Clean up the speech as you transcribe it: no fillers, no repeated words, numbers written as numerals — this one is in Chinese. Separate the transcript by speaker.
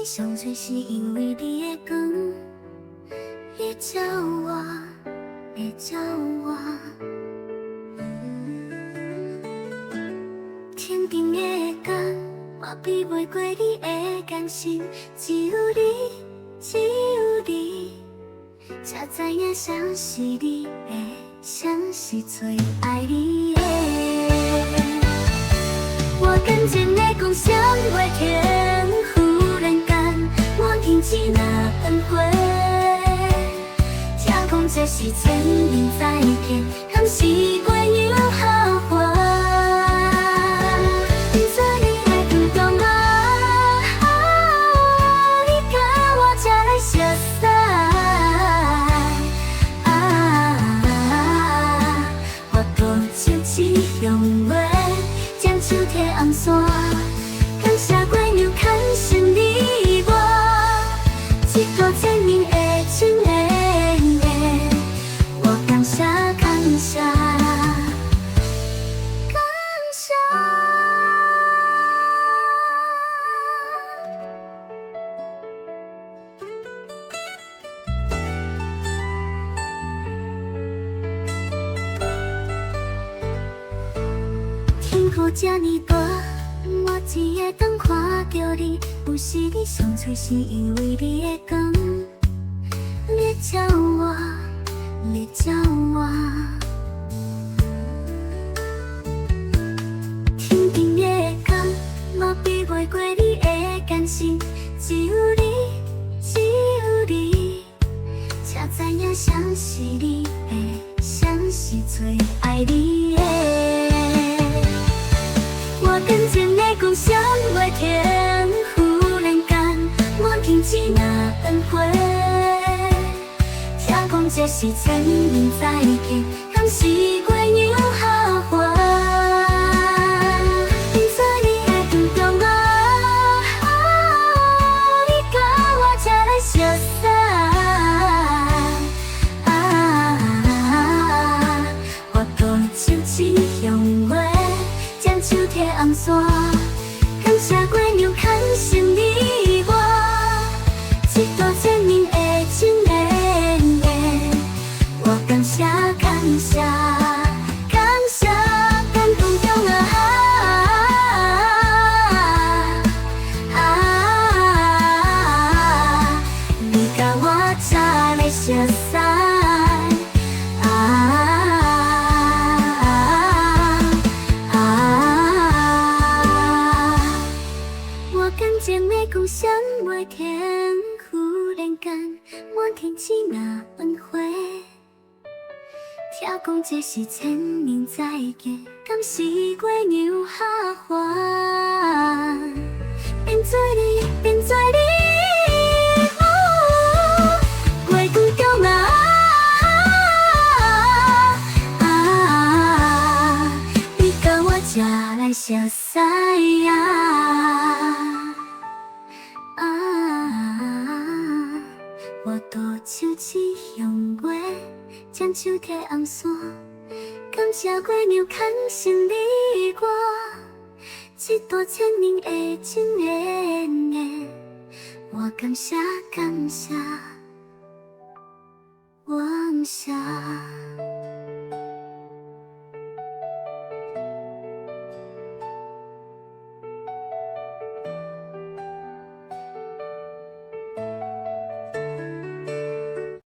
Speaker 1: 你上嘴是因为你的光，你照我，会照我。天顶的光，我比袂过你的感心，只有你，只有你，才知影谁是你的，谁是最爱你的。我跟前的讲声袂停，忽然间我听见那恩惠，听讲这是千年再见，敢是月有好花？不知你的感动啊，你甲我才来熟悉。我多手指用袂。手提红线，感谢月亮牵绳你我，一段千年的情缘，我感谢感谢感谢。天空这呢大，我只会当看到你。有时你上嘴是因为你的光，你照我，你照我。天顶的光，我比袂过你的感心，只有你，只有你，才知影谁是你的，谁是最爱你的。我跟前的讲声袂停，忽然间我听见那恩惠，听讲这是千年再见，敢是月有好花？不知你的感动啊，你甲我才来熟悉。我多手指用袂。手提红线，感谢月亮牵绳你我，一段千年的情缘，我感谢感谢感谢感动中你甲我才来熟悉。前的讲声袂停，忽然间我听见那恩惠，听讲这是千年再见，敢是月有下花？变做你，变做你，月光中你甲我才来熟悉我多手指用袂，将手提红线，感谢月亮牵绳你我，一段千年的情缘，我感谢感谢感谢。